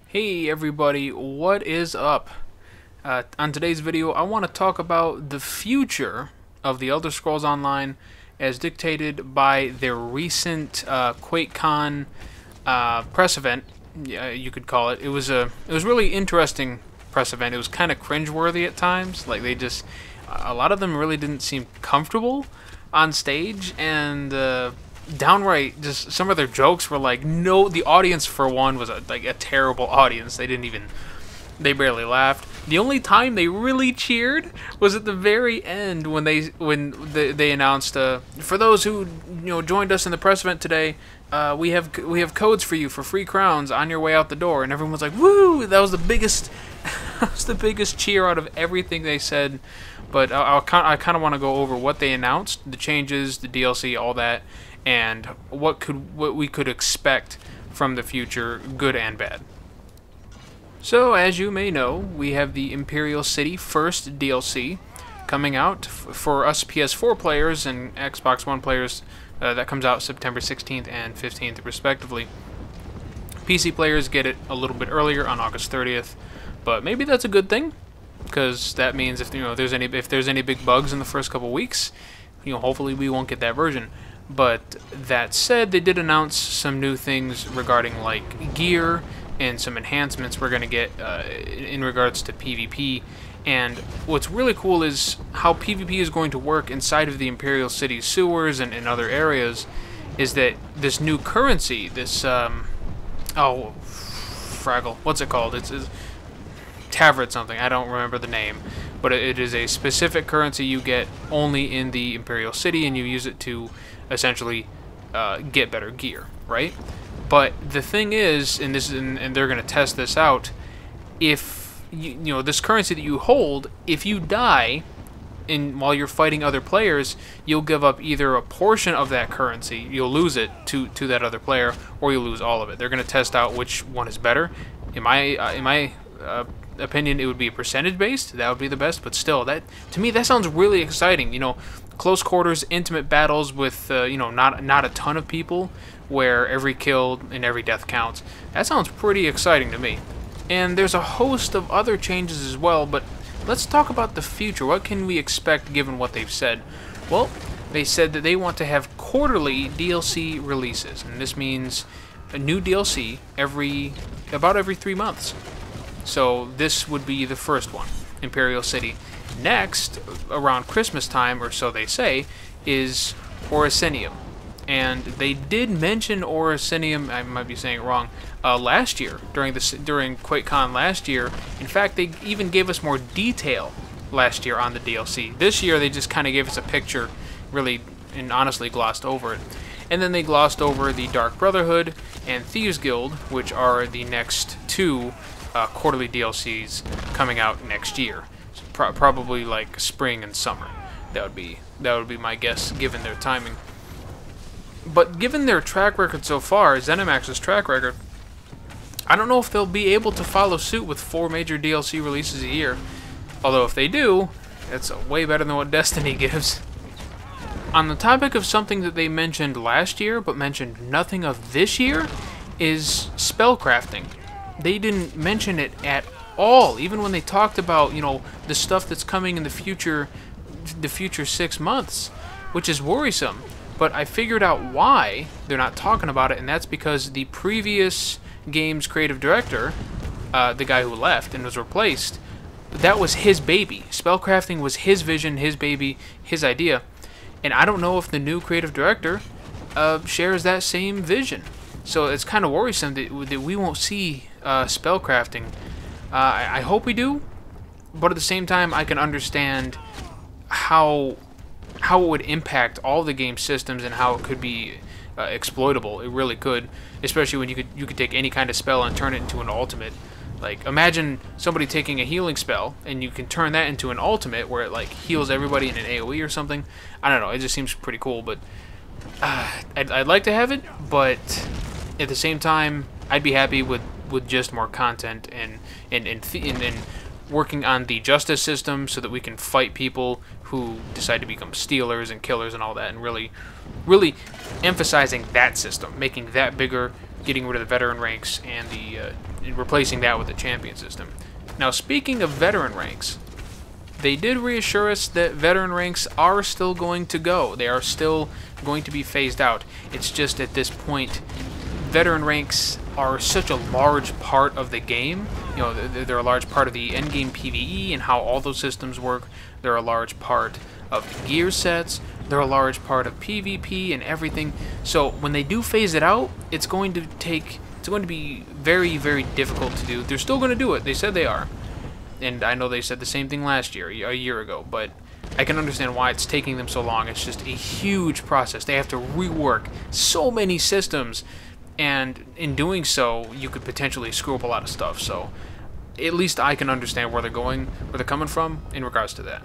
Hey everybody, what is up? On today's video, I want to talk about the future of the Elder Scrolls Online as dictated by their recent Quake Con press event, you could call it. It was really interesting press event. It was kind of cringeworthy at times. Like a lot of them really didn't seem comfortable on stage, and downright just some of their jokes were like, no, the audience for one was a terrible audience. They barely laughed. The only time they really cheered was at the very end when they announced, for those who joined us in the press event today, we have codes for you for free crowns on your way out the door, and everyone was like, woo! That was the biggest that was the biggest cheer out of everything they said. But I kind of want to go over what they announced, the changes, the DLC, all that, and what we could expect from the future, good and bad. So, as you may know, we have the Imperial City First DLC coming out for us PS4 players and Xbox One players. That comes out September 16th and 15th, respectively. PC players get it a little bit earlier on August 30th, but maybe that's a good thing, because that means if there's any big bugs in the first couple weeks, hopefully we won't get that version. But that said, they did announce some new things regarding like gear and some enhancements we're going to get in regards to PvP. And what's really cool is how PvP is going to work inside of the Imperial City sewers and in other areas, is that this new currency, this, oh, fraggle, what's it called? It's Tavret something, I don't remember the name. But it is a specific currency you get only in the Imperial City, and you use it to essentially get better gear, right? But the thing is, and they're going to test this out, if this currency that you hold, if you die while you're fighting other players, you'll give up either a portion of that currency, you'll lose it to that other player, or you'll lose all of it. They're going to test out which one is better. In my opinion, it would be percentage based. That would be the best. But still, to me that sounds really exciting. Close quarters, intimate battles with not a ton of people, where every kill and every death counts. That sounds pretty exciting to me. And there's a host of other changes as well, but let's talk about the future. What can we expect given what they've said? Well, they said that they want to have quarterly DLC releases, and this means a new DLC about every 3 months. So this would be the first one, Imperial City. Next, around Christmas time, or so they say, is Oricinium. And they did mention Oricinium, I might be saying it wrong, last year, during QuakeCon last year. In fact, they even gave us more detail last year on the DLC. This year, they just kind of gave us a picture, really, and honestly glossed over it. And then they glossed over the Dark Brotherhood and Thieves Guild, which are the next two quarterly DLCs coming out next year. Probably like spring and summer. That would be my guess, given their timing. But given their track record so far, Zenimax's track record, I don't know if they'll be able to follow suit with 4 major DLC releases a year. Although if they do, that's way better than what Destiny gives. On the topic of something that they mentioned last year, but mentioned nothing of this year, is spellcrafting. They didn't mention it at all, even when they talked about, the stuff that's coming in the future 6 months, which is worrisome. But I figured out why they're not talking about it, and that's because the previous game's creative director, the guy who left and was replaced, that was his baby. Spellcrafting was his vision, his baby, his idea. And I don't know if the new creative director shares that same vision. So it's kind of worrisome that we won't see spellcrafting. I hope we do, but at the same time, I can understand how it would impact all the game systems and how it could be exploitable. It really could, especially when you could take any kind of spell and turn it into an ultimate. Like, imagine somebody taking a healing spell and you can turn that into an ultimate where it like heals everybody in an AoE or something. I don't know. It just seems pretty cool, but I'd like to have it, but at the same time, I'd be happy with just more content and working on the justice system so that we can fight people who decide to become stealers and killers and all that, and really emphasizing that system, making that bigger, getting rid of the veteran ranks and replacing that with the champion system. Now, speaking of veteran ranks, they did reassure us that veteran ranks are still going to go. They are still going to be phased out. It's just at this point, veteran ranks are such a large part of the game. You know, they're a large part of the endgame PvE and how all those systems work. They're a large part of the gear sets. They're a large part of PvP and everything. So when they do phase it out, it's going to be very, very difficult to do. They're still going to do it. They said they are. And I know they said the same thing last year, a year ago, but I can understand why it's taking them so long. It's just a huge process. They have to rework so many systems, and in doing so, you could potentially screw up a lot of stuff. So at least I can understand where they're coming from in regards to that.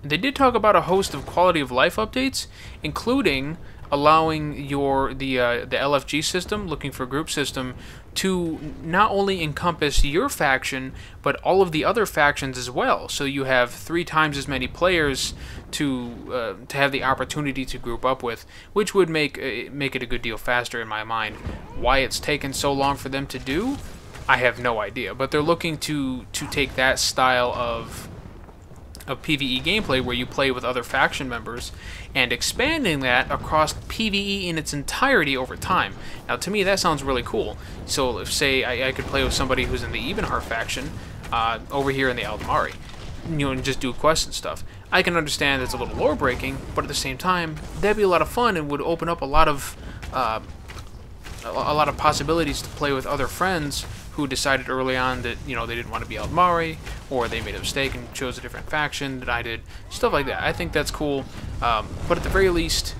They did talk about a host of quality of life updates, including allowing the LFG system, looking for group system, to not only encompass your faction, but all of the other factions as well. So you have 3 times as many players to have the opportunity to group up with, which would make it a good deal faster in my mind. Why it's taken so long for them to do, I have no idea. But they're looking to take that style of PvE gameplay where you play with other faction members and expanding that across PvE in its entirety over time. Now, to me, that sounds really cool. So, if, say, I could play with somebody who's in the Ebenheart faction over here in the Aldmari, you know, and just do quests and stuff. I can understand it's a little lore breaking, but at the same time, that'd be a lot of fun and would open up a lot of possibilities to play with other friends who decided early on that, you know, they didn't want to be Aldmari, or they made a mistake and chose a different faction than I did. Stuff like that. I think that's cool. But at the very least,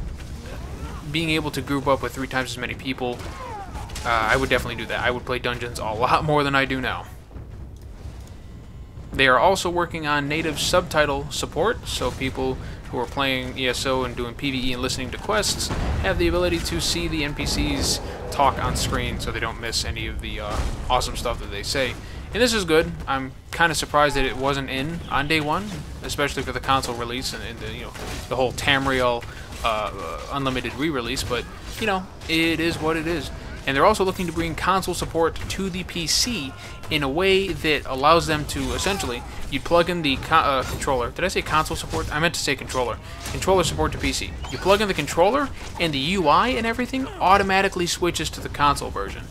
being able to group up with 3 times as many people, I would definitely do that. I would play dungeons a lot more than I do now. They are also working on native subtitle support, so people who are playing ESO and doing PvE and listening to quests have the ability to see the NPCs talk on screen so they don't miss any of the awesome stuff that they say. And this is good. I'm kind of surprised that it wasn't in on day one, especially for the console release and the, you know, the whole Tamriel unlimited re-release, but you know, it is what it is. And they're also looking to bring console support to the PC in a way that allows them to, essentially, you plug in the controller. Did I say console support? I meant to say controller. Controller support to PC. You plug in the controller, and the UI and everything automatically switches to the console version.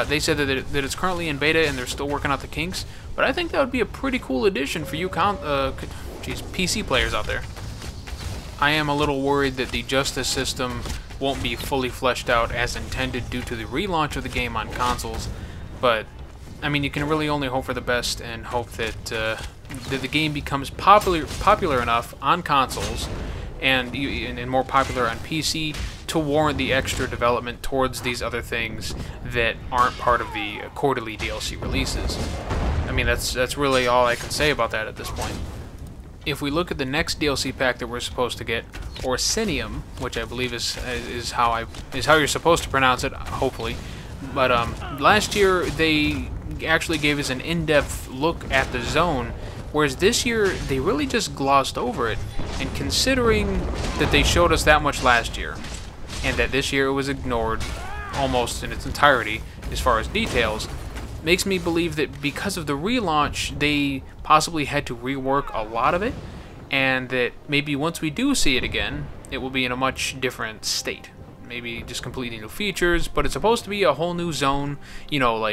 They said that it's currently in beta, and they're still working out the kinks, but I think that would be a pretty cool addition for you PC players out there. I am a little worried that the justice system won't be fully fleshed out as intended due to the relaunch of the game on consoles, but I mean, you can really only hope for the best and hope that the game becomes popular enough on consoles and more popular on PC to warrant the extra development towards these other things that aren't part of the quarterly DLC releases. I mean, that's really all I can say about that at this point. If we look at the next DLC pack that we're supposed to get, Orsinium, which I believe is how you're supposed to pronounce it, hopefully. But last year they actually gave us an in-depth look at the zone, whereas this year they really just glossed over it. And considering that they showed us that much last year, and that this year it was ignored almost in its entirety as far as details, makes me believe that because of the relaunch, they possibly had to rework a lot of it, and that maybe once we do see it again, it will be in a much different state. Maybe just completely new features, but it's supposed to be a whole new zone, you know,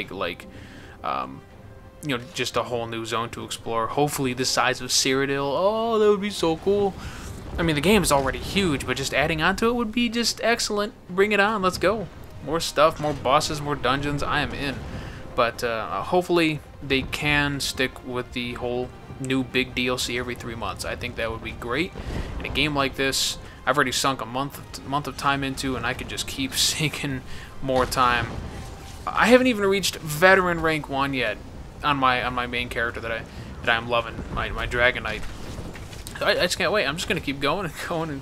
you know, just a whole new zone to explore. Hopefully the size of Cyrodiil. Oh, that would be so cool. I mean, the game is already huge, but just adding on to it would be just excellent. Bring it on, let's go. More stuff, more bosses, more dungeons, I am in. But hopefully they can stick with the whole new big DLC every 3 months. I think that would be great. In a game like this, I've already sunk a month of time into, and I could just keep sinking more time. I haven't even reached veteran rank 1 yet on my main character that I'm loving, my Dragon Knight. I just can't wait. I'm just gonna keep going and going and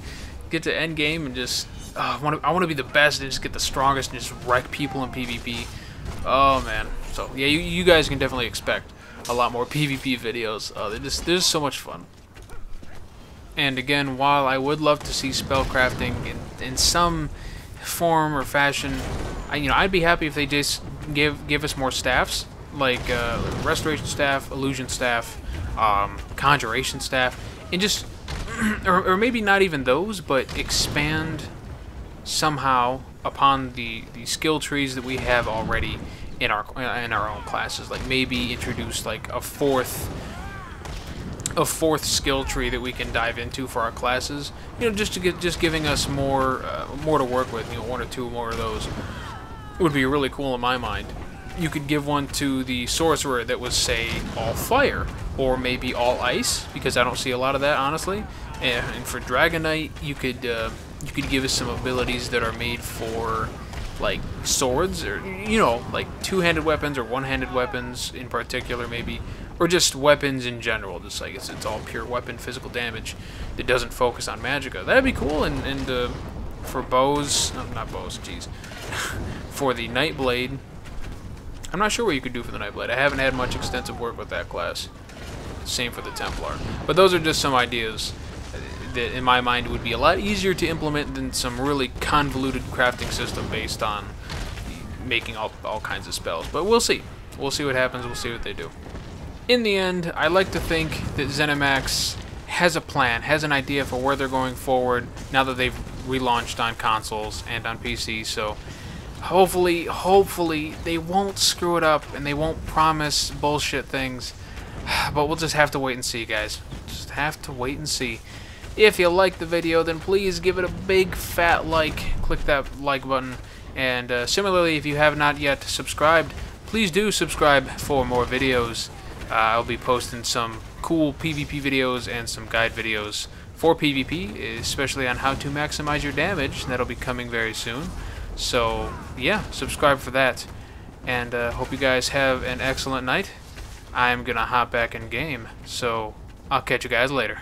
get to end game and just I want to be the best and just get the strongest and just wreck people in PvP. Oh man. So yeah, you guys can definitely expect a lot more PvP videos. They're just so much fun. And again, while I would love to see spellcrafting in some form or fashion I'd be happy if they just give us more staffs, like restoration staff, illusion staff, conjuration staff, and just or maybe not even those, but expand somehow upon the skill trees that we have already in our own classes. Like maybe introduce like a fourth skill tree that we can dive into for our classes. Just giving us more to work with. One or two more of those would be really cool in my mind. You could give one to the sorcerer that was, say, all fire, or maybe all ice, because I don't see a lot of that, honestly. And for Dragon Knight, you could give us some abilities that are made for like swords, or like two-handed weapons or one-handed weapons in particular, maybe, or just weapons in general. Just like it's all pure weapon physical damage that doesn't focus on magicka. That'd be cool. And for bows, no, not bows, jeez. For the Nightblade, I'm not sure what you could do for the Nightblade. I haven't had much extensive work with that class. Same for the Templar. But those are just some ideas that, in my mind, would be a lot easier to implement than some really convoluted crafting system based on making all kinds of spells. But we'll see. We'll see what happens. We'll see what they do. In the end, I like to think that Zenimax has a plan, has an idea for where they're going forward now that they've relaunched on consoles and on PC. So hopefully they won't screw it up and they won't promise bullshit things. But we'll just have to wait and see, guys. Just have to wait and see. If you like the video, then please give it a big fat like. Click that like button. And similarly, if you have not yet subscribed, please do subscribe for more videos. I'll be posting some cool PvP videos and some guide videos for PvP, especially on how to maximize your damage. That'll be coming very soon. So yeah, subscribe for that. And hope you guys have an excellent night. I'm gonna hop back in game, so I'll catch you guys later.